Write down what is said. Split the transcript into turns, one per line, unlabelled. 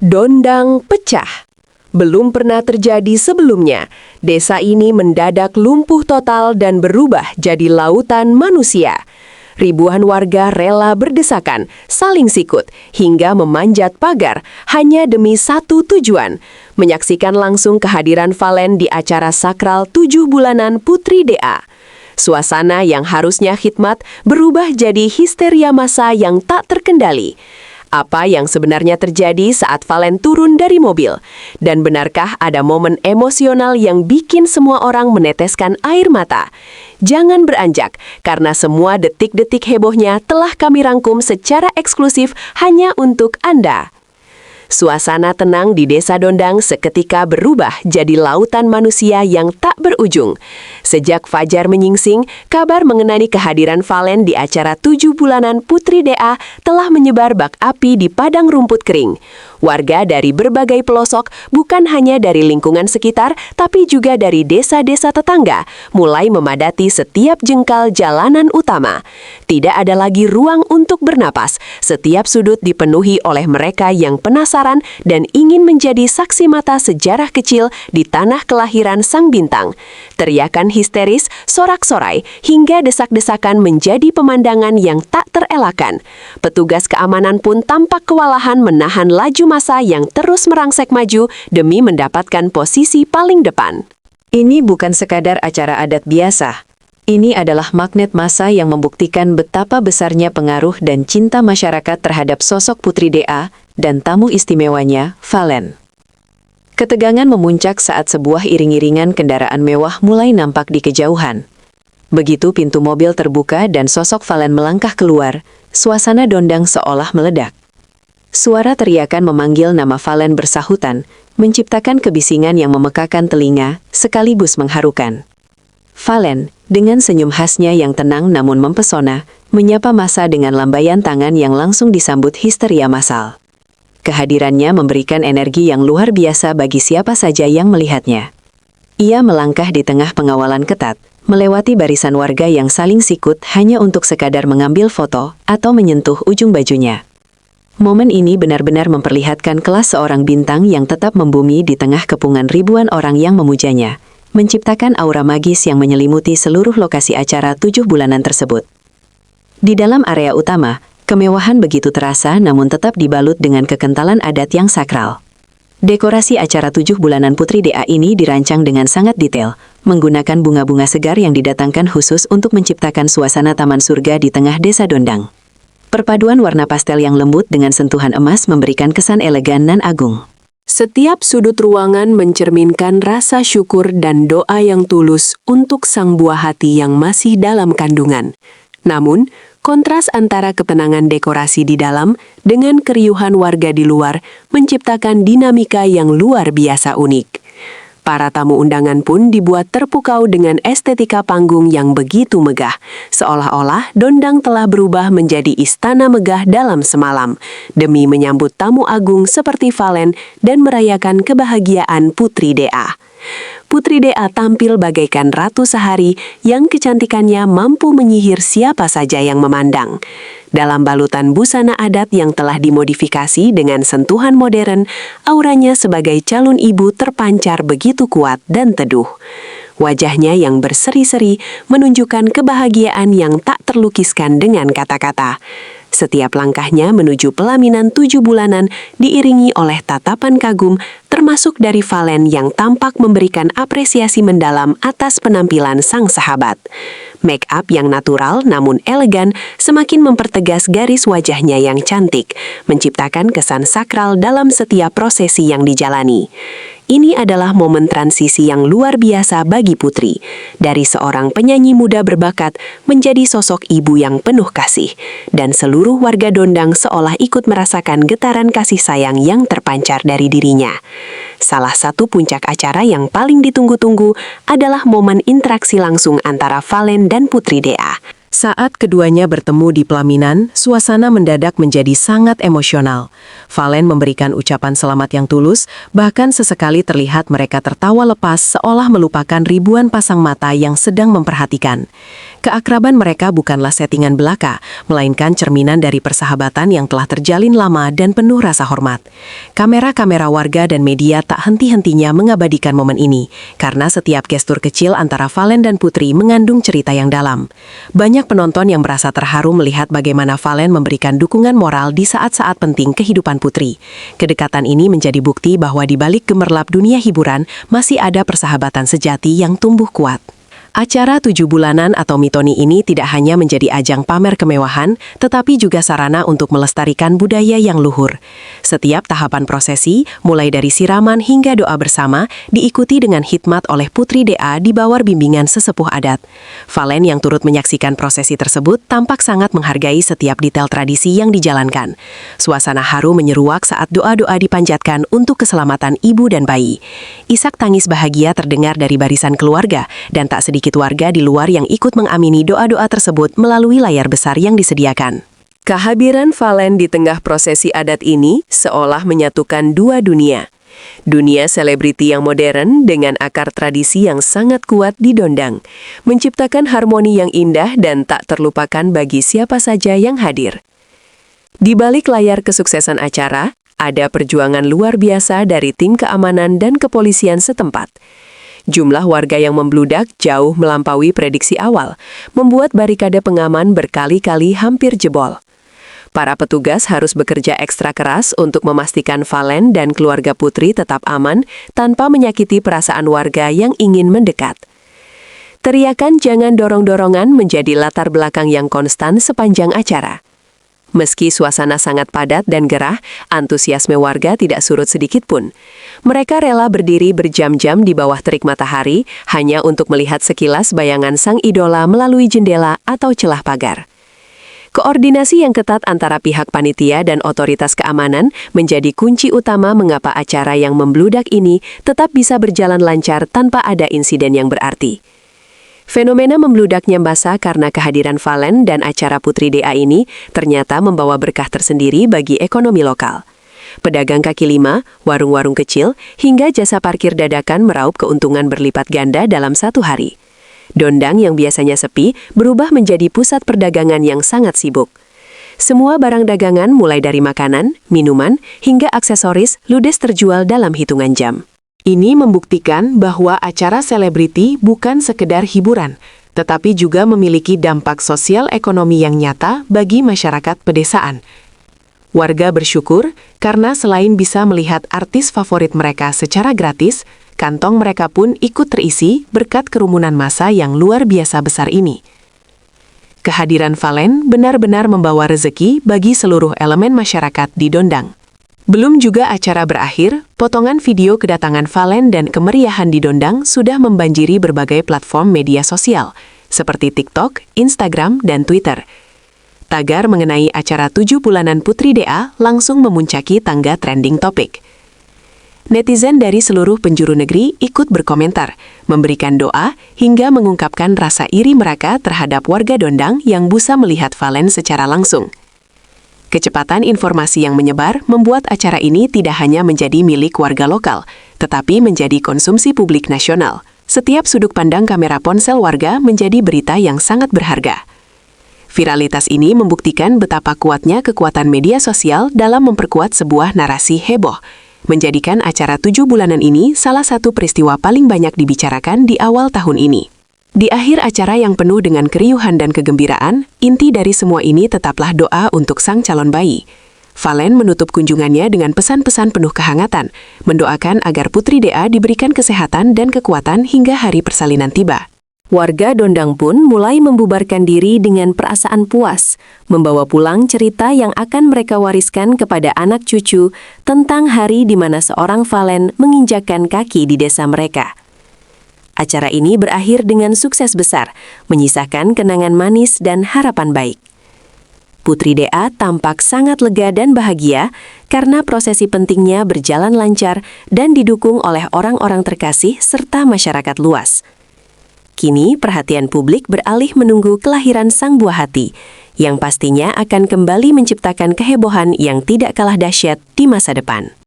Dondang pecah. Belum pernah terjadi sebelumnya. Desa ini mendadak lumpuh total dan berubah jadi lautan manusia. Ribuan warga rela berdesakan, saling sikut, hingga memanjat pagar hanya demi satu tujuan, menyaksikan langsung kehadiran Valen di acara sakral 7 bulanan Putri DA. Suasana yang harusnya khidmat berubah jadi histeria massa yang tak terkendali. Apa yang sebenarnya terjadi saat Valen turun dari mobil? Dan benarkah ada momen emosional yang bikin semua orang meneteskan air mata? Jangan beranjak, karena semua detik-detik hebohnya telah kami rangkum secara eksklusif hanya untuk Anda. Suasana tenang di Desa Dondang seketika berubah jadi lautan manusia yang tak berujung. Sejak fajar menyingsing, kabar mengenai kehadiran Valen di acara 7 bulanan Putri DA telah menyebar bak api di padang rumput kering. Warga dari berbagai pelosok, bukan hanya dari lingkungan sekitar, tapi juga dari desa-desa tetangga, mulai memadati setiap jengkal jalanan utama. Tidak ada lagi ruang untuk bernapas. Setiap sudut dipenuhi oleh mereka yang penasaran dan ingin menjadi saksi mata sejarah kecil di tanah kelahiran sang bintang. Teriakan histeris, sorak-sorai, hingga desak-desakan menjadi pemandangan yang tak terelakkan. Petugas keamanan pun tampak kewalahan menahan laju massa yang terus merangsek maju demi mendapatkan posisi paling depan.
Ini bukan sekadar acara adat biasa. Ini adalah magnet massa yang membuktikan betapa besarnya pengaruh dan cinta masyarakat terhadap sosok Putri DA dan tamu istimewanya, Valen. Ketegangan memuncak saat sebuah iring-iringan kendaraan mewah mulai nampak di kejauhan. Begitu pintu mobil terbuka dan sosok Valen melangkah keluar, suasana Dondang seolah meledak. Suara teriakan memanggil nama Valen bersahutan, menciptakan kebisingan yang memekakan telinga, sekaligus mengharukan. Valen, dengan senyum khasnya yang tenang namun mempesona, menyapa massa dengan lambaian tangan yang langsung disambut histeria massal. Kehadirannya memberikan energi yang luar biasa bagi siapa saja yang melihatnya. Ia melangkah di tengah pengawalan ketat, melewati barisan warga yang saling sikut hanya untuk sekadar mengambil foto atau menyentuh ujung bajunya. Momen ini benar-benar memperlihatkan kelas seorang bintang yang tetap membumi di tengah kepungan ribuan orang yang memujanya, menciptakan aura magis yang menyelimuti seluruh lokasi acara 7 bulanan tersebut. Di dalam area utama, kemewahan begitu terasa namun tetap dibalut dengan kekentalan adat yang sakral. Dekorasi acara 7 bulanan Putri DA ini dirancang dengan sangat detail, menggunakan bunga-bunga segar yang didatangkan khusus untuk menciptakan suasana taman surga di tengah Desa Dondang. Perpaduan warna pastel yang lembut dengan sentuhan emas memberikan kesan elegan dan agung.
Setiap sudut ruangan mencerminkan rasa syukur dan doa yang tulus untuk sang buah hati yang masih dalam kandungan. Namun, kontras antara ketenangan dekorasi di dalam dengan keriuhan warga di luar menciptakan dinamika yang luar biasa unik. Para tamu undangan pun dibuat terpukau dengan estetika panggung yang begitu megah, seolah-olah Dondang telah berubah menjadi istana megah dalam semalam, demi menyambut tamu agung seperti Valen dan merayakan kebahagiaan Putri DA. Putri DA tampil bagaikan ratu sehari yang kecantikannya mampu menyihir siapa saja yang memandang. Dalam balutan busana adat yang telah dimodifikasi dengan sentuhan modern, auranya sebagai calon ibu terpancar begitu kuat dan teduh. Wajahnya yang berseri-seri menunjukkan kebahagiaan yang tak terlukiskan dengan kata-kata. Setiap langkahnya menuju pelaminan 7 bulanan diiringi oleh tatapan kagum, termasuk dari Valen yang tampak memberikan apresiasi mendalam atas penampilan sang sahabat. Make up yang natural namun elegan semakin mempertegas garis wajahnya yang cantik, menciptakan kesan sakral dalam setiap prosesi yang dijalani. Ini adalah momen transisi yang luar biasa bagi Putri, dari seorang penyanyi muda berbakat menjadi sosok ibu yang penuh kasih, dan seluruh warga Dondang seolah ikut merasakan getaran kasih sayang yang terpancar dari dirinya. Salah satu puncak acara yang paling ditunggu-tunggu adalah momen interaksi langsung antara Valen dan Putri DA.
Saat keduanya bertemu di pelaminan, suasana mendadak menjadi sangat emosional. Valen memberikan ucapan selamat yang tulus, bahkan sesekali terlihat mereka tertawa lepas seolah melupakan ribuan pasang mata yang sedang memperhatikan. Keakraban mereka bukanlah settingan belaka, melainkan cerminan dari persahabatan yang telah terjalin lama dan penuh rasa hormat. Kamera-kamera warga dan media tak henti-hentinya mengabadikan momen ini, karena setiap gestur kecil antara Valen dan Putri mengandung cerita yang dalam. Banyak penonton yang merasa terharu melihat bagaimana Valen memberikan dukungan moral di saat-saat penting kehidupan Putri. Kedekatan ini menjadi bukti bahwa di balik gemerlap dunia hiburan masih ada persahabatan sejati yang tumbuh kuat. Acara 7 bulanan atau Mitoni ini tidak hanya menjadi ajang pamer kemewahan, tetapi juga sarana untuk melestarikan budaya yang luhur. Setiap tahapan prosesi, mulai dari siraman hingga doa bersama, diikuti dengan hikmat oleh Putri DA di bawah bimbingan sesepuh adat. Valen yang turut menyaksikan prosesi tersebut tampak sangat menghargai setiap detail tradisi yang dijalankan. Suasana haru menyeruak saat doa-doa dipanjatkan untuk keselamatan ibu dan bayi. Isak tangis bahagia terdengar dari barisan keluarga, dan tak sedikit warga di luar yang ikut mengamini doa-doa tersebut melalui layar besar yang disediakan.
Kehadiran Valen di tengah prosesi adat ini seolah menyatukan dua dunia. Dunia selebriti yang modern dengan akar tradisi yang sangat kuat di Dondang, menciptakan harmoni yang indah dan tak terlupakan bagi siapa saja yang hadir. Di balik layar kesuksesan acara, ada perjuangan luar biasa dari tim keamanan dan kepolisian setempat. Jumlah warga yang membludak jauh melampaui prediksi awal, membuat barikade pengaman berkali-kali hampir jebol. Para petugas harus bekerja ekstra keras untuk memastikan Valen dan keluarga Putri tetap aman tanpa menyakiti perasaan warga yang ingin mendekat. Teriakan "jangan dorong-dorongan" menjadi latar belakang yang konstan sepanjang acara. Meski suasana sangat padat dan gerah, antusiasme warga tidak surut sedikit pun. Mereka rela berdiri berjam-jam di bawah terik matahari hanya untuk melihat sekilas bayangan sang idola melalui jendela atau celah pagar. Koordinasi yang ketat antara pihak panitia dan otoritas keamanan menjadi kunci utama mengapa acara yang membludak ini tetap bisa berjalan lancar tanpa ada insiden yang berarti. Fenomena membludaknya massa karena kehadiran Valen dan acara Putri DA ini ternyata membawa berkah tersendiri bagi ekonomi lokal. Pedagang kaki lima, warung-warung kecil, hingga jasa parkir dadakan meraup keuntungan berlipat ganda dalam satu hari. Dondang yang biasanya sepi berubah menjadi pusat perdagangan yang sangat sibuk. Semua barang dagangan mulai dari makanan, minuman, hingga aksesoris ludes terjual dalam hitungan jam. Ini membuktikan bahwa acara selebriti bukan sekedar hiburan, tetapi juga memiliki dampak sosial ekonomi yang nyata bagi masyarakat pedesaan. Warga bersyukur karena selain bisa melihat artis favorit mereka secara gratis, kantong mereka pun ikut terisi berkat kerumunan massa yang luar biasa besar ini. Kehadiran Valen benar-benar membawa rezeki bagi seluruh elemen masyarakat di Dondang. Belum juga acara berakhir, potongan video kedatangan Valen dan kemeriahan di Dondang sudah membanjiri berbagai platform media sosial, seperti TikTok, Instagram, dan Twitter. Tagar mengenai acara 7 bulanan Putri DA langsung memuncaki tangga trending topik. Netizen dari seluruh penjuru negeri ikut berkomentar, memberikan doa, hingga mengungkapkan rasa iri mereka terhadap warga Dondang yang bisa melihat Valen secara langsung. Kecepatan informasi yang menyebar membuat acara ini tidak hanya menjadi milik warga lokal, tetapi menjadi konsumsi publik nasional. Setiap sudut pandang kamera ponsel warga menjadi berita yang sangat berharga. Viralitas ini membuktikan betapa kuatnya kekuatan media sosial dalam memperkuat sebuah narasi heboh, menjadikan acara 7 bulanan ini salah satu peristiwa paling banyak dibicarakan di awal tahun ini. Di akhir acara yang penuh dengan keriuhan dan kegembiraan, inti dari semua ini tetaplah doa untuk sang calon bayi. Valen menutup kunjungannya dengan pesan-pesan penuh kehangatan, mendoakan agar Putri DA diberikan kesehatan dan kekuatan hingga hari persalinan tiba. Warga Dondang pun mulai membubarkan diri dengan perasaan puas, membawa pulang cerita yang akan mereka wariskan kepada anak cucu tentang hari di mana seorang Valen menginjakkan kaki di desa mereka. Acara ini berakhir dengan sukses besar, menyisakan kenangan manis dan harapan baik. Putri DA tampak sangat lega dan bahagia karena prosesi pentingnya berjalan lancar dan didukung oleh orang-orang terkasih serta masyarakat luas. Kini perhatian publik beralih menunggu kelahiran sang buah hati, yang pastinya akan kembali menciptakan kehebohan yang tidak kalah dahsyat di masa depan.